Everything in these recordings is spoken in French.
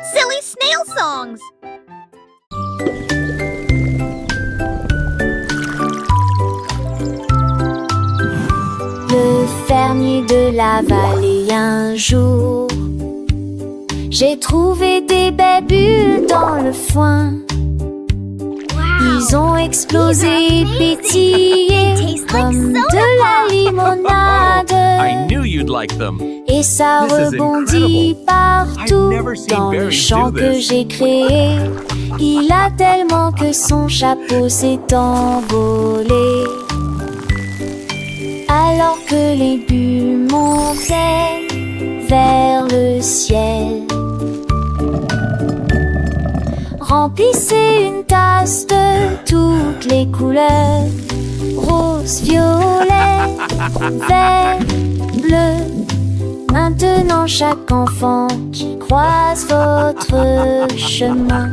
Silly snail songs. Le fermier de la vallée un jour, j'ai trouvé des belles bulles dans le foin. Ils ont explosé, pétillé comme de la limonade. I knew you'd like them. Et ça This is rebondit incredible. partout I've never seen dans le berries champ do que this. j'ai créé. Il a tellement que son chapeau s'est envolé. Alors que les bulles montaient vers le ciel, remplissez une tasse de toutes les couleurs: rose, violet, vert, bleu. Maintenant chaque enfant qui croise votre chemin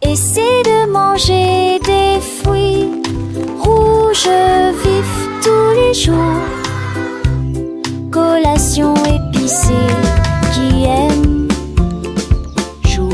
essaie de manger des fruits rouges vifs tous les jours. Collation épicée qui aime jouer.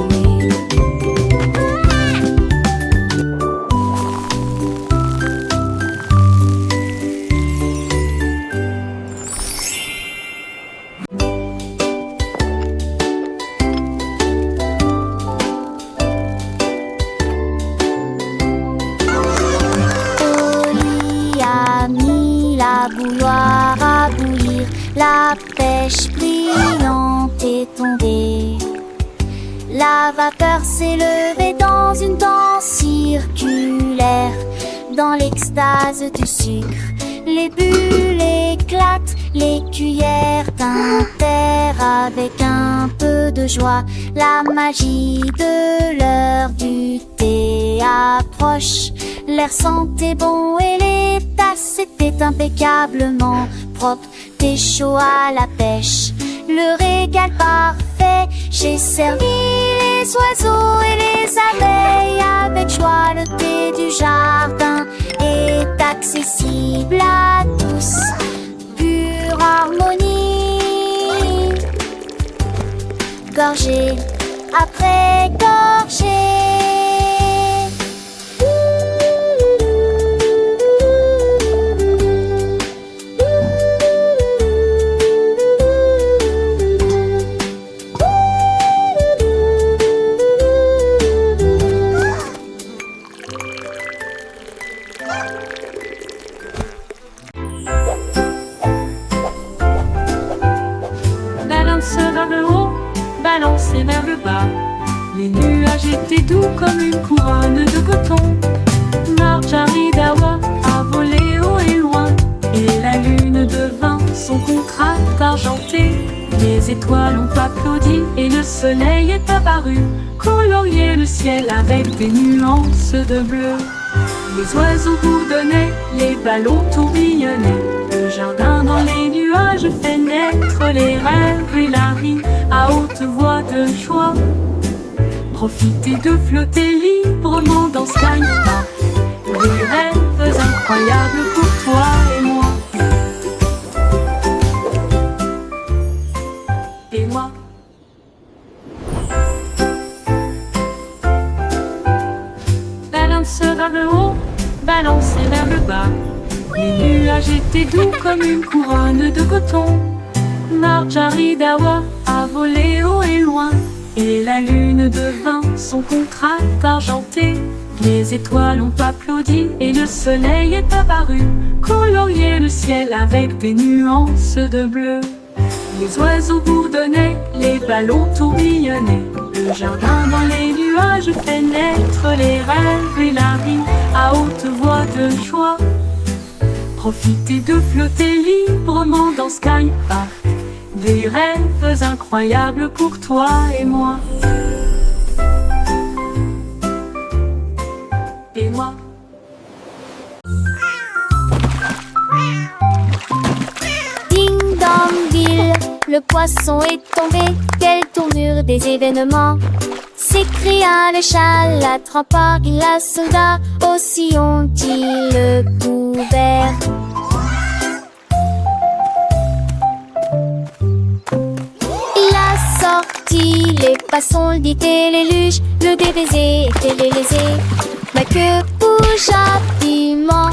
Oli a mis la bouilloire à bouillir, la pêche brillante est tombée. La vapeur s'est levée dans une danse circulaire, dans l'extase du sucre. Les bulles éclatent, les cuillères tintèrent avec un peu de joie. La magie de l'heure du thé approche. L'air sentait bon et les tasses étaient impeccablement propres. Thé chaud à la pêche, le régal parfait. J'ai servi les oiseaux et les abeilles avec joie. Le thé du jardin est accessible à tous. Pure harmonie, gorgée après gorgée. Balance vers le haut, balancez vers le bas. Les nuages étaient doux comme une couronne de coton. Marjorie Dawa a volé haut et loin, et la lune devint son contraste argenté. Les étoiles ont applaudi et le soleil est apparu, colorier le ciel avec des nuances de bleu. Les oiseaux bourdonnaient, les ballons tourbillonnaient. Le jardin dans les nuages fait naître les rêves et la vie à haute voix de joie. Profitez de flotter librement dans Sky Park. Des rêves incroyables pour toi et moi. Et moi. Balance vers le haut, balancez vers le bas. Les nuages étaient doux comme une couronne de coton. Marjorie Dawa a volé haut et loin, et la lune devint son contraste argenté. Les étoiles ont applaudi et le soleil est apparu, colorier le ciel avec des nuances de bleu. Les oiseaux bourdonnaient, les ballons tourbillonnaient. Le jardin dans les nuages fait naître les rêves et la vie à haute voix de joie. Profitez de flotter librement dans Sky Park. Des rêves incroyables pour toi et moi. Et moi. Ding dong bill, le poisson est tombé. Quelle tournure des événements! S'écria le chat, la trempe, la soldat. Aussi ont-ils le couvert. poisson, le dit et l'éluge, le DBZ était lésé. Ma queue bouge rapidement.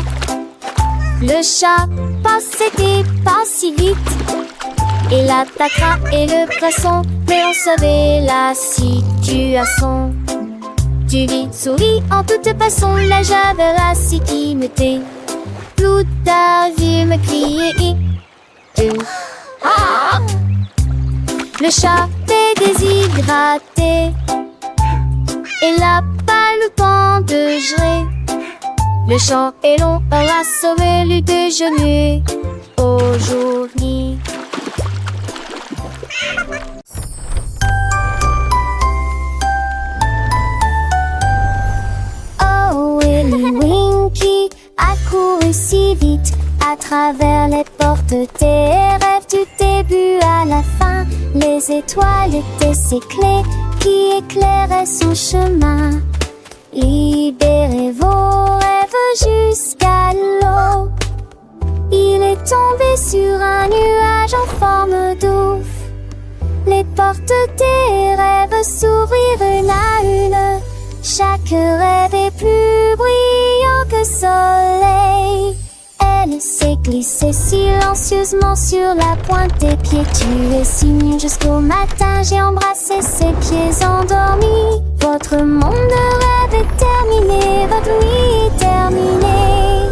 Le chat passait pas si vite. Il attaquera et le poisson, mais on savait la situation. Tu vis, souris en toute façon, là j'avais la sécurité. Tout à vu me crier. Ah! Le chat est déshydraté. Il n'a pas le temps de gérer. Le champ est long, on a sauvé le déjeuner aujourd'hui. Oh, Willy Winky a couru si vite à travers les portes des rêves du début à la fin. Les étoiles étaient ses clés qui éclairaient son chemin. Libérez vos rêves jusqu'à l'eau. Il est tombé sur un nuage en forme d'ouf. Les portes des rêves s'ouvrirent une à une. Chaque rêve est plus brillant que soleil. Elle s'est glissée silencieusement sur la pointe des pieds. Tu es si mignon jusqu'au matin. J'ai embrassé ses pieds endormis. Votre monde de rêve est terminé. Votre nuit est terminée.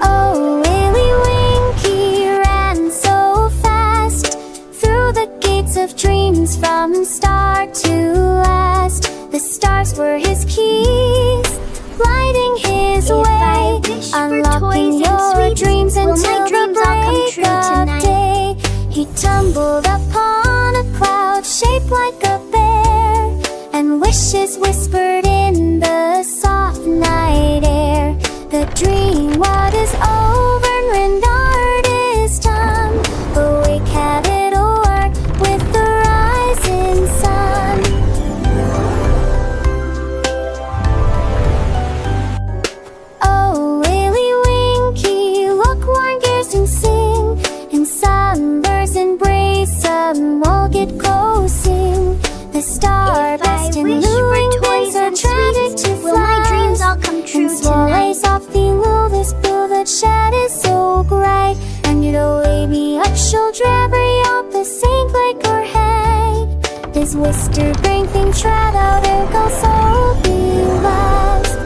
Oh, Willy Winky ran so fast through the gates of dreams from start to last. The stars were his keys, lighting his way, unlocking your dreams until the break of day. He tumbled upon a cloud shaped like a bear, and wishes whispered in the soft night air. The dream what is over and art is done. Awake, have it o'er with the rising sun. Oh, Willy Winky, look, warm gears and sing. In sunbursts embrace, some will get coasting. The star-burst and luring wings are tragic to fly. Will my dreams all come true and swallows tonight? softly move this blue that shed is so bright. And you'll wake me up, she'll drabber up the sink like her head. This whisper bring things right out, there goes so be lost.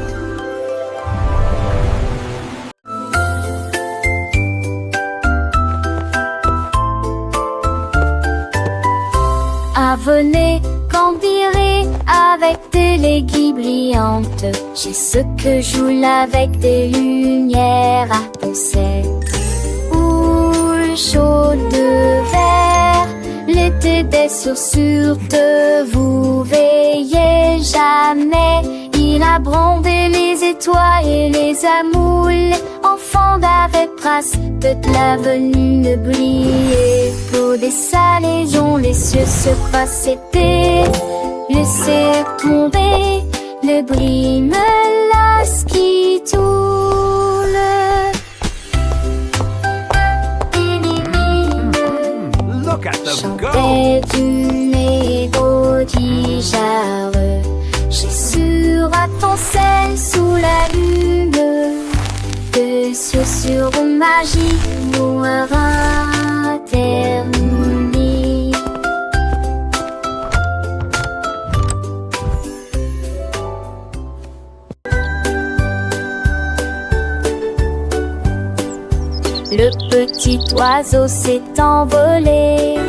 Ah, venez, grandirez avec des léguilles brillantes. J'ai ce que joue avec des lumières à penser. Ou chaud de verre, l'été des sourcils de vous veillez jamais. Il a brandé les étoiles et les amoules. Enfants d'avec trace de l'avenue ne brillait. Pour des salaisons, les cieux se passaient. Laissez tomber le bris me lasse qui tourne. Look at them go! Chantait d'une égodigère. J'ai sur à ton sel sous la lune. De ce sur magie mourra terminé. Le petit oiseau s'est envolé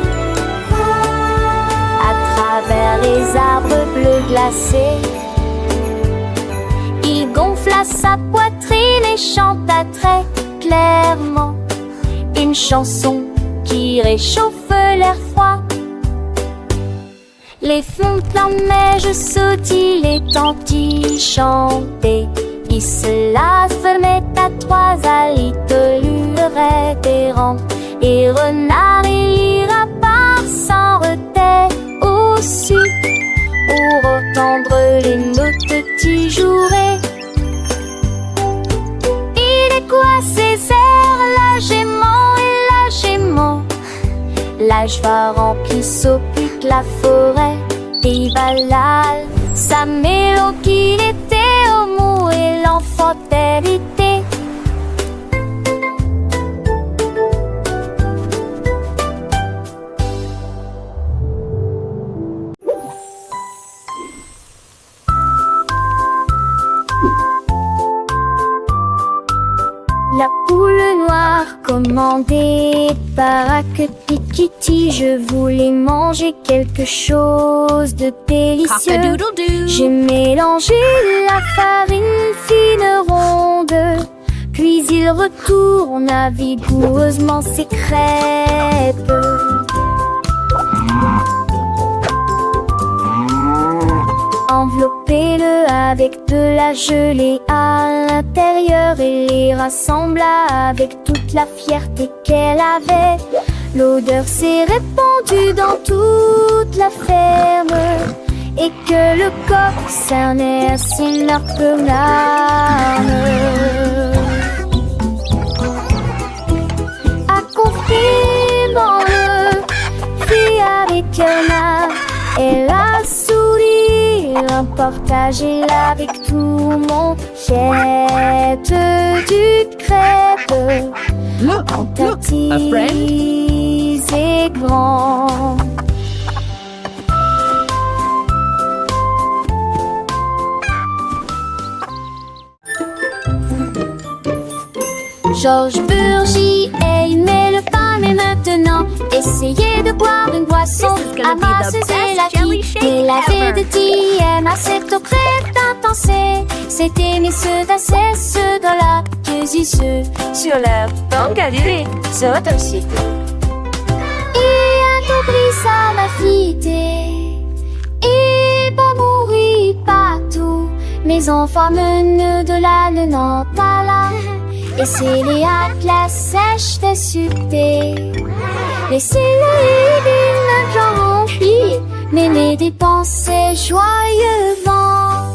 à travers les arbres bleus glacés. Il gonfla sa poitrine et chanta très clairement une chanson qui réchauffe l'air froid. Les fontes la neige sautillent, les tantilles chantaient. Il se la fermait à trois alitelures révérentes. Et renard il ira par sans retrait au-dessus pour entendre les notes petits jouets. Il est quoi ces airs, la gément, l'âge va remplir s'occupe la forêt. Pays Valhall. Sa mélodie qu'il était au mot et l'enfant vérité. La poule noire commandée par Kitty, je voulais manger quelque chose de délicieux. Cock-a-doodle-doo. J'ai mélangé la farine fine ronde, puis il retourna vigoureusement ses crêpes. Enveloppez-le avec de la gelée à l'intérieur et les rassembla avec toute la fierté qu'elle avait. L'odeur s'est répandue dans toute la ferme et que le coq cernait ainsi leur larmes. Accomplis-moi-le, fit avec un art et la sourire, partagez-la avec tout le monde. Jette du crêpe en petits et grands. Georges Burgy aimait le pain, mais maintenant essayez de boire une boisson This is gonna be the amasseuse best et la jelly qui shake l'avait ever. de TM à cette auprès intense. C'était mes ceux d'un ceux dans la ceux sur leur banque à durée, sur un site. Et un compris ça m'a fité. Et pas mourir partout. Mes enfants menent de la Nantes-à-la. Et c'est les atlas sèches de succès. Laissez-les d'une genre remplie, mais les dépenser joyeux vent.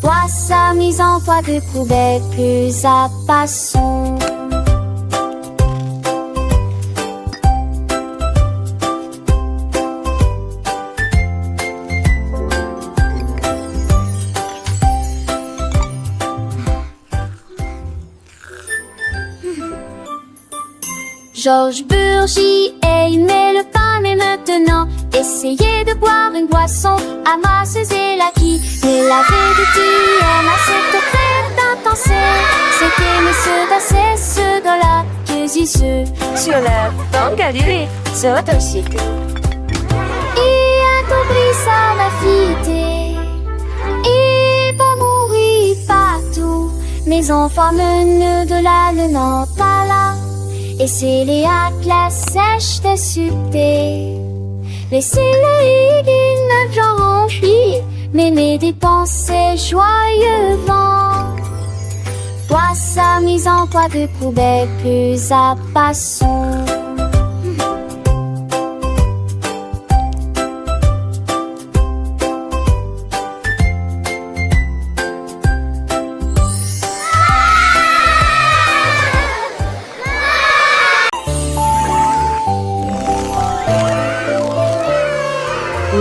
Toi, sa mise en voie de poubelle plus à passons. Georges Burgy aimait le pain, mais maintenant essayez de boire une boisson amasseuse et la qui l'avait de TM à cette crête intense. C'était monsieur d'assez ceux dans la ceux sur leur banque à durée, sur un site. Et un compris ça m'a fité. Et pas mourir partout. Mes enfants menent de la Nantes-à-la. Et c'est les atlas sèches de succès. Laissez-les d'une genre remplie, mais mes dépenser joyeux vent. Toi, sa mise en poids de poubelle plus à passons.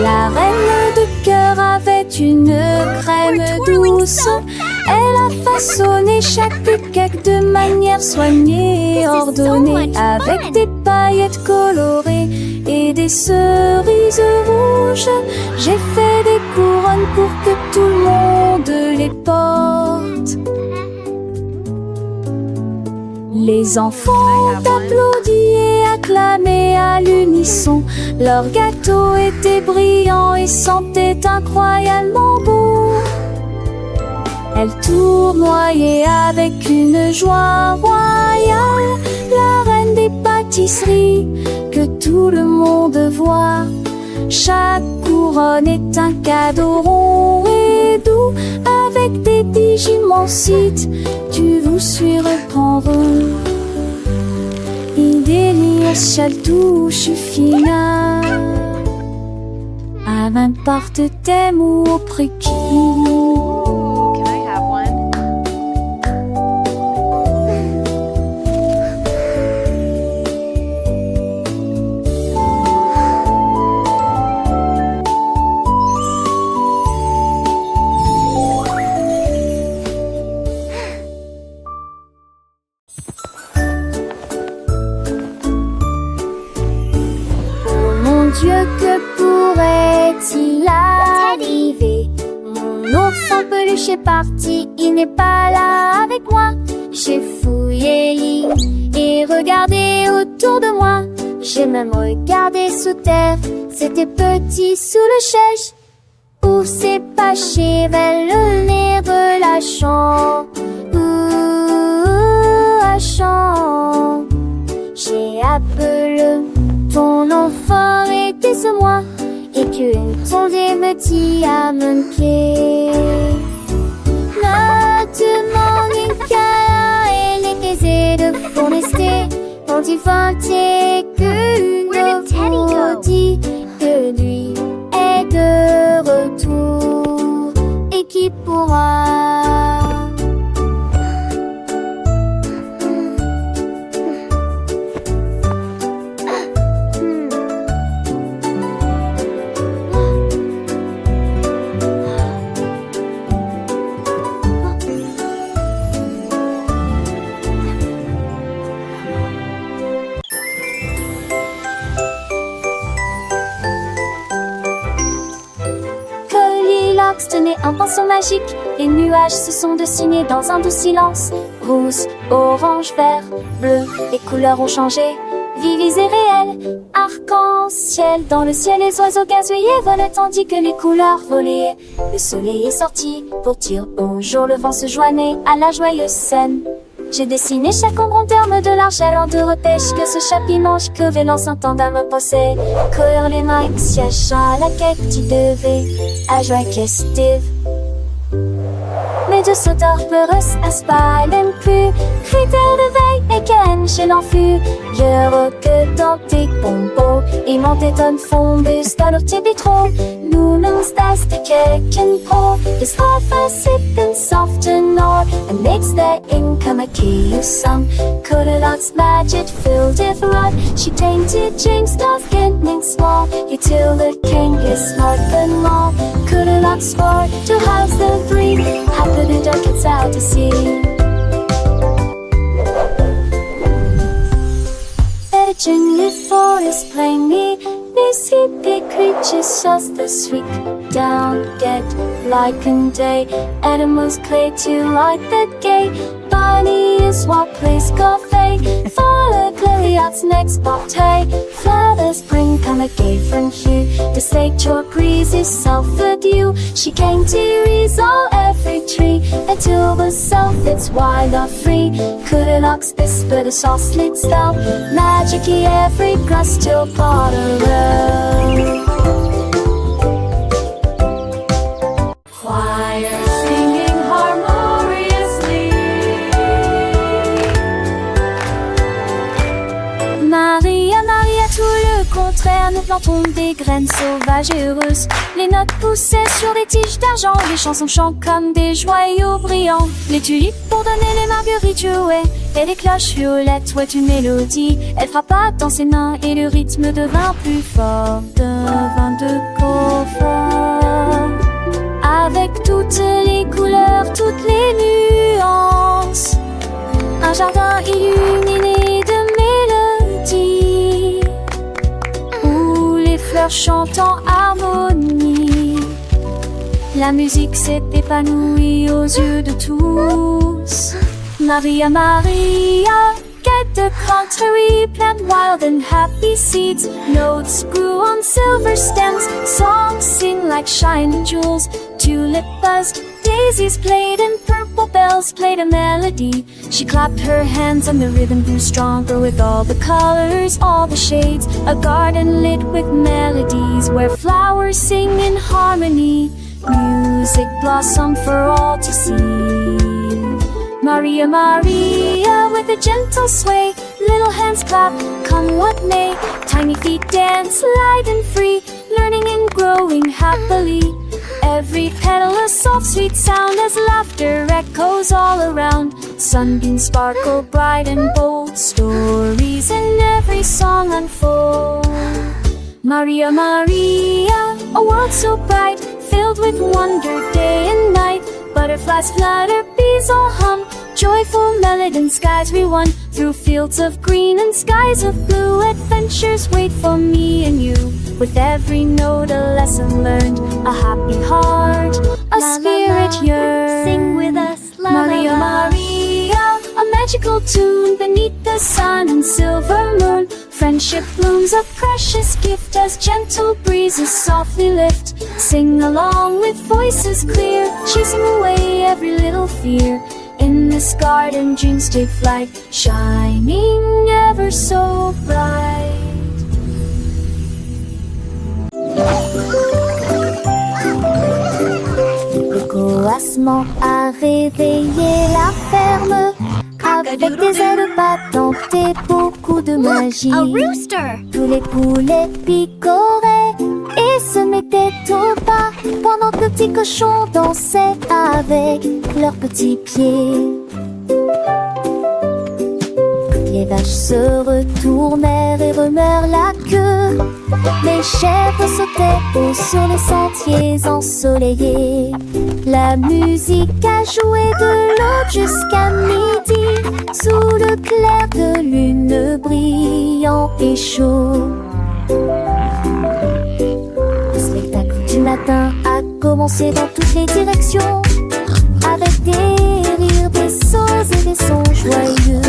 La reine de cœur avait une crème douce. Elle a façonné chaque cake de manière soignée, ordonnée, avec des paillettes colorées et des cerises rouges. J'ai fait des couronnes pour que tout le monde les porte. Les enfants applaudissaient et acclamaient à l'unisson. Leur gâteau était brillant et sentait incroyablement bon. Elle tournoyait avec une joie royale, la reine des pâtisseries que tout le monde voit. Chaque couronne est un cadeau rond et doux, avec des digimonsites, tu vous surprendre. Il délire chaque touche finale, à n'importe thème ou au prix qui. Can I have one? Dieu, que pourrait-il arriver? Mon ours en peluche est parti, il n'est pas là avec moi. J'ai fouillé l'île et regardé autour de moi. J'ai même regardé sous terre, c'était petit sous le chèche. Où s'est caché le nez de la chambre? La chambre. J'ai appelé ton enfant était ce moi, et qu'une tondée me dit à mon pied. Maintenant une câlin et les baisers de forester, quand il vantait que nous dit que lui est de retour et qui pourra. Tenait un pinceau magique, les nuages se sont dessinés dans un doux silence. Rouge, orange, vert, bleu, les couleurs ont changé, vives et réelles. Arc-en-ciel, dans le ciel les oiseaux gazouillaient volaient tandis que les couleurs volaient. Le soleil est sorti pour dire bonjour, le vent se joignait à la joyeuse scène. J'ai dessiné chaque ombre en termes de l'argent de repêche, que ce chat mange que vélan s'entendant me poser. Courir les mains, siège à la quête, tu devais à joie festive. Mais de sauteurs peureux aspirent plus, critères de veille et qu'un chez l'enfus. Je que dans tes pompos et mon téton fond dans leur petit bitron. Nous nous stas de keken pro, is half a sip and soft and or, and makes the income a key of some. Goldilocks magic filled with rod, she tainted James North getting small. You till the king is smart than all. Goldilocks sport to house the three, happy the duck it's out to sea. In the forest plainly, these hippie creatures just the sweet down get like in day. Animals play to like the gay. Bunny is what plays coffee. Follow Gloriot's next bottle. Flowers bring come a gay from hue. The sage or breeze is self-adieu. She came to resolve every tree until the self it's wild or free. Goldilocks this but a sauce lit style. Magic-y every grass till pot around. Choir singing harmoniously. Maria, Maria, tout le contraire, nous plantons des graines sauvages et heureuses. Les notes poussaient sur des tiges d'argent, les chansons chantent comme des joyaux brillants. Les tulipes pour donner les marguerites jouaient, et les cloches violettes ouaient une mélodie. Elle frappa dans ses mains et le rythme devint plus fort, devint de confort. Avec toutes les couleurs, toutes les nuances, un jardin illuminé de mélodies, où les fleurs chantent en harmonie. La musique s'est épanouie aux yeux de tous. Maria, Maria, get the contrary, plant wild and happy seeds. Notes grew on silver stems, songs sing like shining jewels. Tulip buzzed, daisies played, and purple bells played a melody. She clapped her hands and the rhythm grew stronger with all the colors, all the shades. A garden lit with melodies where flowers sing in harmony. Music blossomed for all to see. Maria, Maria, with a gentle sway, little hands clap, come what may. Tiny feet dance light and free, learning and growing happily. Every petal a soft sweet sound as laughter echoes all around. Sunbeams sparkle bright and bold, stories in every song unfold. Maria, Maria, a world so bright, filled with wonder day and night. Butterflies flutter, bees all hum, joyful melody and skies we won. Through fields of green and skies of blue, adventures wait for me and you. With every note a lesson learned, a happy heart, a spirit yearns. Sing with us, Maria, Maria, a magical tune beneath the sun and silver moon. Friendship blooms, a precious gift as gentle breezes softly lift. Sing along with voices clear, chasing away every little fear. In this garden dreams take flight, shining ever so bright. Le coassement a réveillé la ferme, avec des ailes battantes et beaucoup de magie. A rooster! Tous les poulets picoraient et se mettaient au pas, pendant que le petit cochon dansait avec leurs petits pieds. Les vaches se retournèrent et remuèrent la queue. Les chèvres sautaient haut sur les sentiers ensoleillés. La musique a joué de l'aube jusqu'à midi, sous le clair de lune brillant et chaud. Le spectacle du matin a commencé dans toutes les directions, avec des rires, des sauts et des sons joyeux.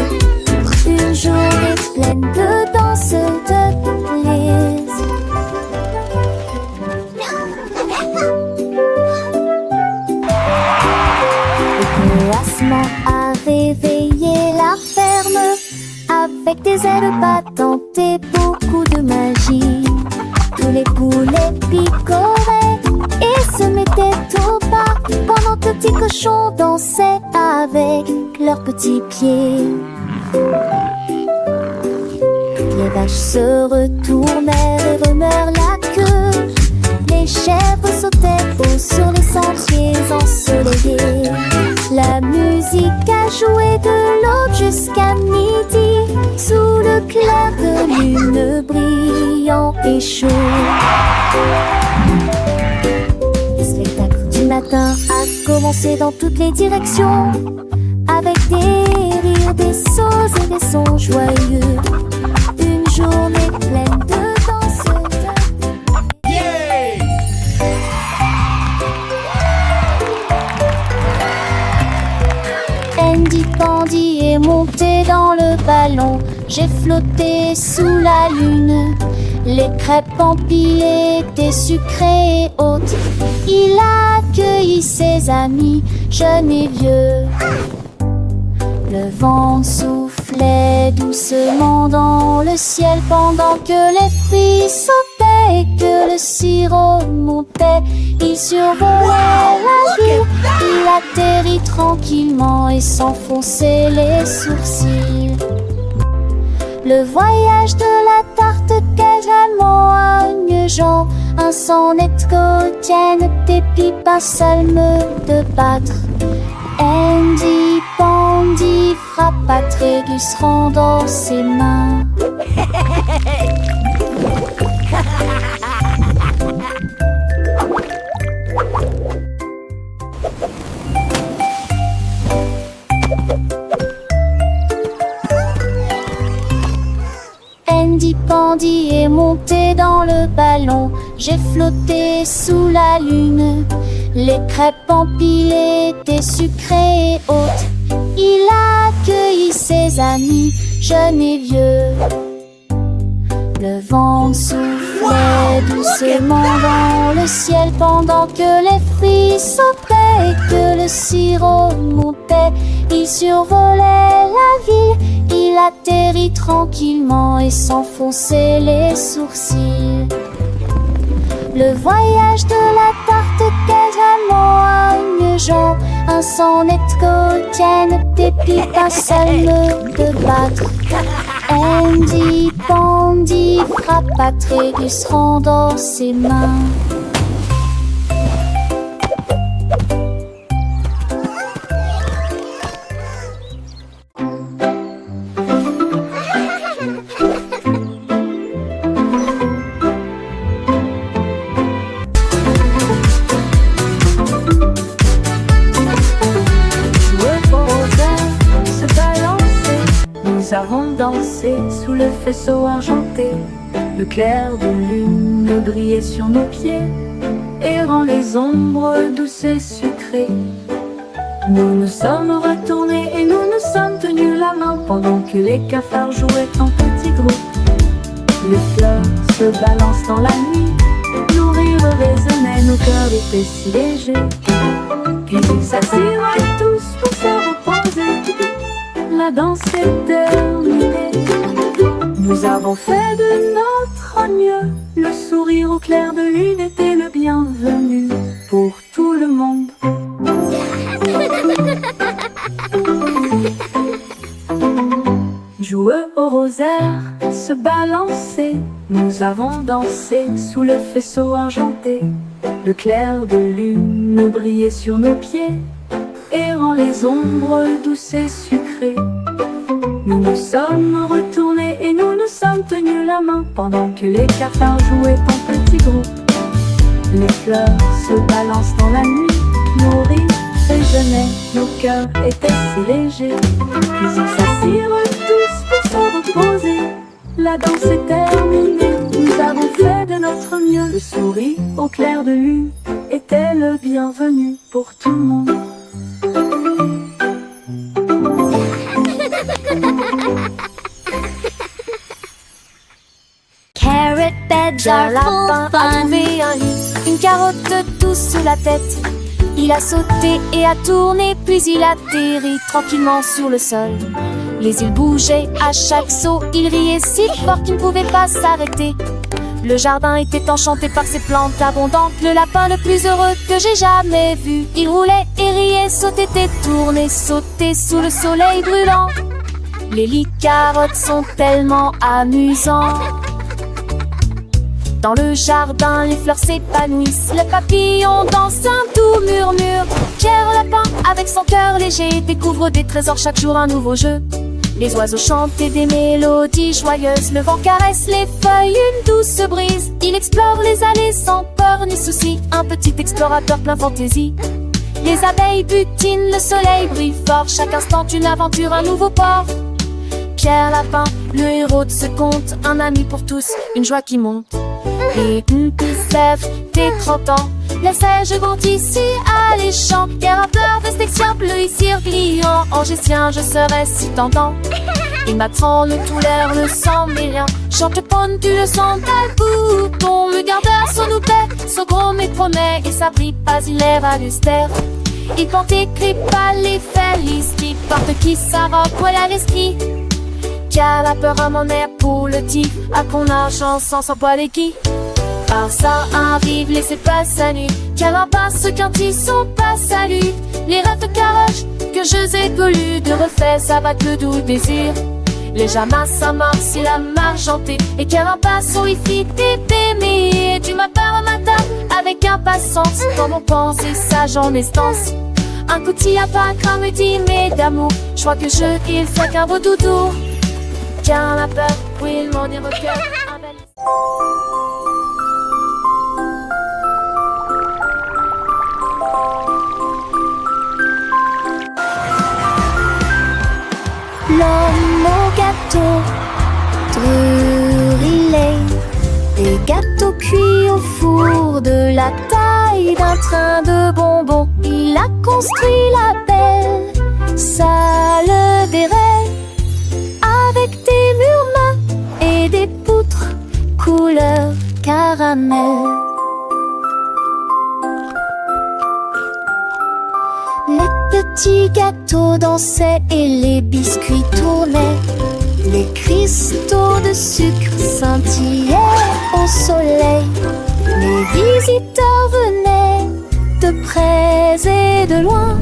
Une journée pleine de danse, de plaisir. Le coassement a réveillé la ferme, avec des ailes battantes et beaucoup de magie. Tous les poulets picoraient et se mettaient au pas, pendant que le petit cochon dansait avec leurs petits pieds. Les vaches se retournèrent et remuèrent la queue. Les chèvres sautaient haut sur les sentiers ensoleillés. La musique a joué de l'aube jusqu'à midi, sous le clair de lune brillant et chaud. Le spectacle du matin a commencé dans toutes les directions, avec des rires, des sauts et des sons joyeux. Une journée pleine de danse, de... Yay! Andy Pandy est monté dans le ballon. J'ai flotté sous la lune. Les crêpes empilées étaient sucrées et hautes. Il a accueilli ses amis, jeunes et vieux. Le vent soufflait doucement dans le ciel pendant que les fruits sautaient et que le sirop montait. Il survolait la ville, il atterrit tranquillement et s'enfonçait les sourcils. Le voyage de la tarte quasiment agnegeant, un sonnet quotidien, des pipes, un salme de battre. Andy Pandy frappa Trégus rendant ses mains. Andy Pandy est monté dans le ballon. J'ai flotté sous la lune. Les crêpes empilées étaient sucrées et hautes. Il a accueilli ses amis, jeunes et vieux. Le vent soufflait doucement dans le ciel pendant que les fruits sautaient et que le sirop montait. Il survolait la ville, il atterrit tranquillement et s'enfonçait les sourcils. Le voyage de la tarte quasiment agnegeant, un sonnet quotidien, des pipes, un salme de battre. Andy Pandy frappa Trégus rendant ses mains. Nous avons dansé sous le faisceau argenté. Le clair de lune brillait sur nos pieds et rend les ombres douces et sucrées. Nous nous sommes retournés et nous nous sommes tenus la main pendant que les cafards jouaient en petits groupes. Les fleurs se balancent dans la nuit, nos rires résonnaient, nos cœurs étaient si légers. Puis ils s'assirent tous pour se reposer. La danse est terminée. Nous avons fait de notre mieux. Le sourire au clair de lune était le bienvenu pour tout le monde. Joueux au rosaire, se balancer. Nous avons dansé sous le faisceau argenté. Le clair de lune brillait sur nos pieds et rend les ombres douces et sucrées. Nous nous sommes retournés et nous nous sommes tenus la main pendant que les cafards jouaient en petits groupes. Les fleurs se balancent dans la nuit, nos rires résonnaient, nos cœurs étaient si légers. Puis ils s'assirent tous pour se reposer. La danse est terminée, nous avons fait de notre mieux. Le sourire au clair de lune était le bienvenu pour tout le monde. Carrot beds are full fun. Une carotte douce sous la tête. Il a sauté et a tourné, puis il atterrit tranquillement sur le sol. Les îles bougeaient à chaque saut, il riait si fort qu'il ne pouvait pas s'arrêter. Le jardin était enchanté par ses plantes abondantes. Le lapin le plus heureux que j'ai jamais vu. Il roulait et riait, sautait et tournait, sautait sous le soleil brûlant. Les lits carottes sont tellement amusants. Dans le jardin, les fleurs s'épanouissent. Le papillon danse un doux murmure. Pierre Lapin, avec son cœur léger, découvre des trésors chaque jour, un nouveau jeu. Les oiseaux chantent des mélodies joyeuses. Le vent caresse les feuilles, une douce brise. Il explore les allées sans peur ni souci. Un petit explorateur plein fantaisie. Les abeilles butinent, le soleil brille fort. Chaque instant une aventure, un nouveau port. Pierre Lapin, le héros de ce conte, un ami pour tous, une joie qui monte. Et Sèvres, tes 30 ans, laissais-je grandis si alléchant. Des rappeurs de section bleu ici gliant. Angécien, je serais si tentant. Il m'attend le tout l'air, le sang mais rien. Chante pontu, le son tel bouton. Le gardeur, son oupet, son gros mais promet. Et ça brille pas, il est valustère. Il porte écrit pas les felices. Qui porte qui sa robe, voilà l'esprit. Qui a la peur à mon air pour le tif. À qu'on a chance sans poil et qui. Par ça arrive, laissez pas sa nuit. Car en passe ceux qui sont pas saluts. Les rêves de caroche que je ai colus. De refait, ça va le doux désir. Les jamas s'amorcent, il a margenté. Et car en passe, on y fit t'aimer. Tu m'appelles au matin avec impatience. Comme on pense et sage en estance. Un coup t'y a pas craint me dit mais d'amour. Je crois que il fait qu'un beau doudou. Car la peur, oui, il m'en est recueil. L'homme au gâteau, drillé. Des gâteaux cuits au four de la taille d'un train de bonbons. Il a construit la belle salle des rêves avec des murs mat et des poutres couleur caramel. Les petits gâteaux dansaient et les biscuits tournaient. Les cristaux de sucre scintillaient au soleil. Les visiteurs venaient de près et de loin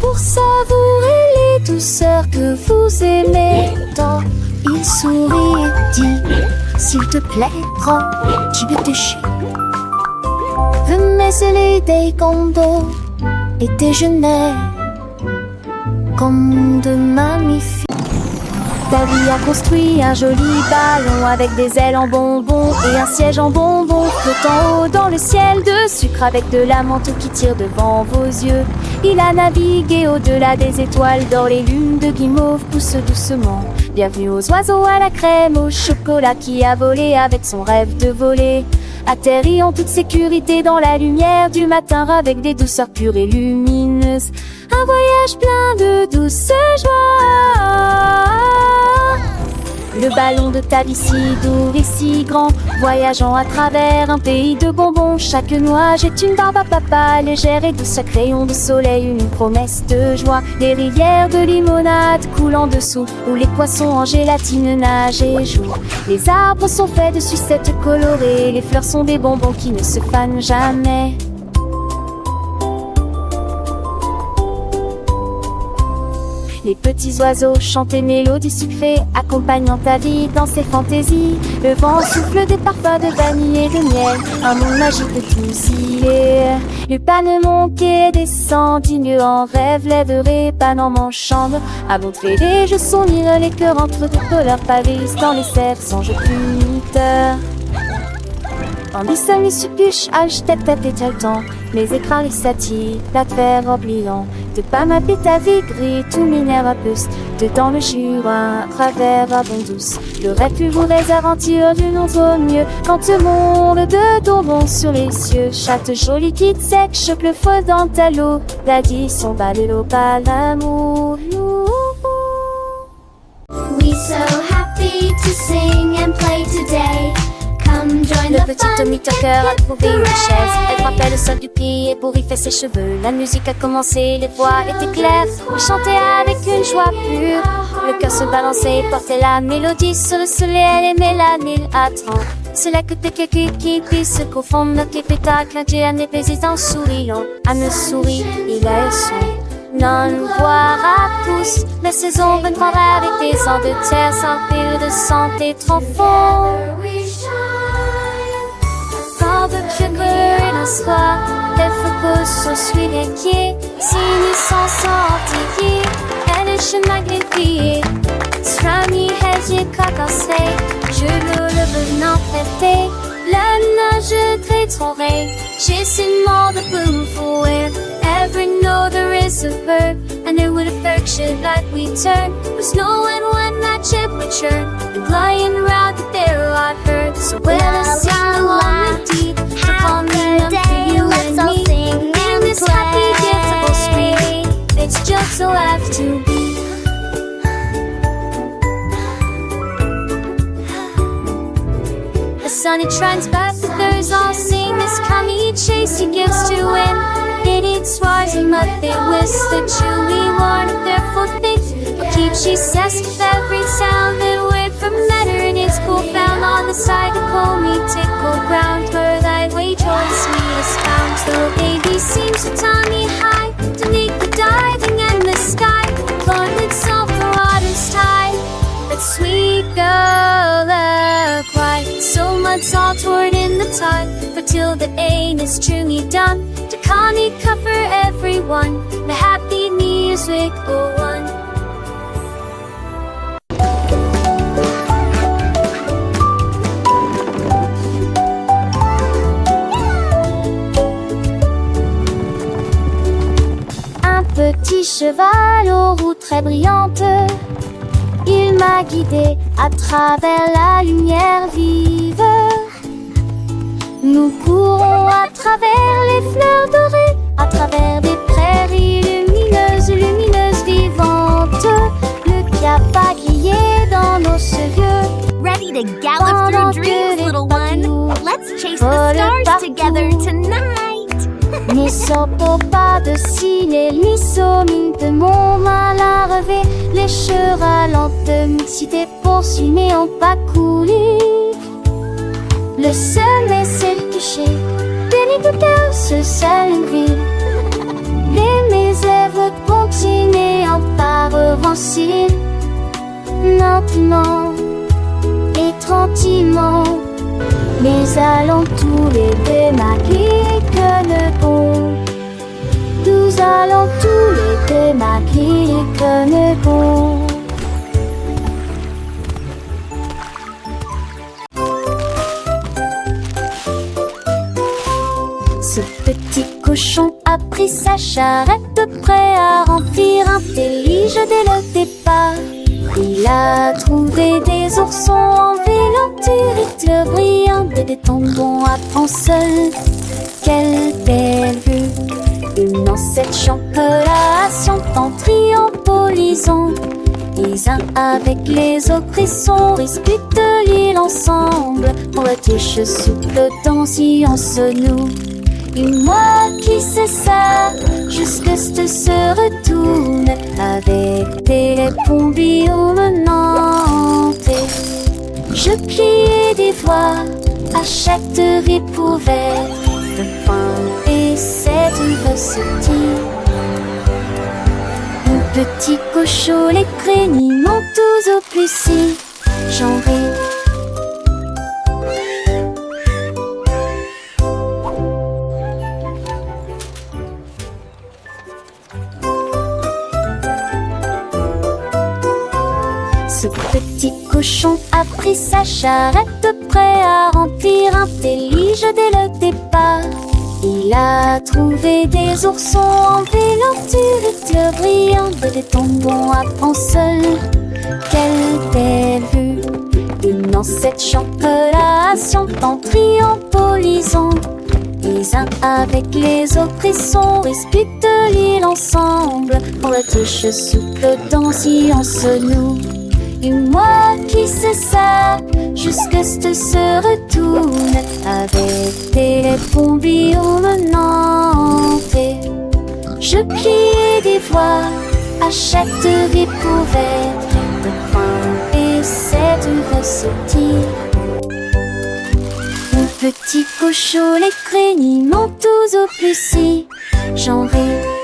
pour savourer les douceurs que vous aimez tant. Il sourit et dit: s'il te plaît, prends du déchet. Venez sceller des condos et déjeuner comme de magnifiques. Davy a construit un joli ballon avec des ailes en bonbons et un siège en bonbons flottant haut dans le ciel de sucre avec de la manteau qui tire devant vos yeux. Il a navigué au-delà des étoiles d'or, les lunes de guimauve poussent doucement Bienvenue aux oiseaux à la crème, au chocolat qui a volé avec son rêve de voler. Atterri en toute sécurité dans la lumière du matin avec des douceurs pures et lumineuses. Un voyage plein de douce joie. Le ballon de Tabi si doux et si grand, voyageant à travers un pays de bonbons. Chaque nuage est une barbe à papa, légère et douce, chaque rayon de soleil une promesse de joie. Les rivières de limonade coulent en dessous, où les poissons en gélatine nagent et jouent. Les arbres sont faits de sucettes colorées, les fleurs sont des bonbons qui ne se fanent jamais. Les petits oiseaux chantent des mélodies sucrées, accompagnant ta vie dans ses fantaisies. Le vent souffle des parfums de vanille et de miel, un monde magique de tous y est. Le panneau monte et descend, digne en rêve, lèverait pan en mon chambre. Avant de les jeux sont les cœurs entre deux couleurs pavés dans les cerfs sans jeu puniteur. En dissonne les suppuches, tête à tête le temps. Les écrans, les satis, la terre oubliant. De pas m'appeler ta vie gris, tout minère à puce. Dedans le jura, travers à bon douce. Le rêve plus voudrais aventure d'une autre mieux. Quand le monde de tombons sur les cieux. Chatte jolie quitte sec, choque le feu dans ta l'eau. L'addition bat le lot, pas l'amour. We so happy to sing and play today. Come join Le the petit fun Tommy and Tucker a get trouvé the une chaise. Elle rest. frappait le sol du pied et pour y faire ses cheveux. La musique a commencé, les voix étaient claires. On chantait avec une joie pure. Le cœur se balançait et portait la mélodie sur le soleil. Elle aimait la mille à 30. C'est là que tes qui puissent se confondre. Notre spectacle, un dieu, un président souriant. À me sourit, il a eu son. Non, voir à tous. La saison reprendra avec des ans de terre sans fil de santé trop fort. Sans de sugar un soir, les focus sont suivis les pieds. Si nous sommes sortis, elle est chemin magnifié. Strami, hedge, cacassé, je le venant traité. La nage très j'ai seulement de boom for it. Ever know there is a verb, and there would affection like we turn. Was knowing when that ship would churn, and lying around the there I heard. So when I sing along with deep, upon me I'm for you and me. In this happy giftable spring, it's just so have to be. The sun it shines back, the birds all sing. This coming chase he gives to win. It eats wise and mud they whisk the chewy warn of their foot things. But keep she says with every sound that word from matter in its cool found on the side of me tickle ground where thy way towards me is found. The baby seems to tie me high to make the diving and the sky. Lord itself the water's tide. That sweet girl a cry. So much all toward in the tide. For till the aim is truly done. To Connie cover everyone. The happy music go on. Un petit cheval aux roues très brillantes. Il m'a guidé à travers la lumière vive. Nous courons à travers les fleurs dorées, à travers des prairies lumineuses, lumineuses, vivantes. Le cap a grillé dans nos cheveux. Ready to gallop Pendant through que dreams, les little papillons one. Let's chase the volent stars partout. together tonight. Ne sors pas de ciné, l'huisseau mine de mon mal à relever. Les chevaux lentement m'excitaient, poursuivent mais ont pas coulé. Le sommet s'est couché, béni de cœur, ce seul une ville. Mes lèvres continuent en par revanche, lentement et tranquillement. Mais allons tous les deux maquiller que le bon. Nous allons tous les deux maquiller que le bon. Ce petit cochon a pris sa charrette prêt à remplir intelligent dès le départ. Il a trouvé des oursons en vélanture brillants, des tombons à prendre seul. Quelle belle vue! Une ancêtre chancelation en triompholisant. Les uns avec les autres, ils sont disputent l'île ensemble. Pour la tige souple danser en nous. Et moi qui sais ça, jusque ce se retourne avec des pompiers menantes. Je criais des voix à chaque découverte de pain et cette recette. Un petit cochon, les créniments tous au plus si j'en ris. Ce petit cochon a pris sa charrette prêt à remplir un délige dès le départ. Il a trouvé des oursons en vélanture brillante, des tombons à prendre seul. Quelle belle vue! Une ancêtre chancelation en triompholisant. Les uns avec les autres, ils sont disputent l'île ensemble. Pour la tige souple danser en nous. Et moi qui sais ça, jusque ce se retourne avec des pompiers menantes. Je criais des voix à chaque découverte de pain et cette recette. Un petit cochon, les créniments tous au plus si j'en ris.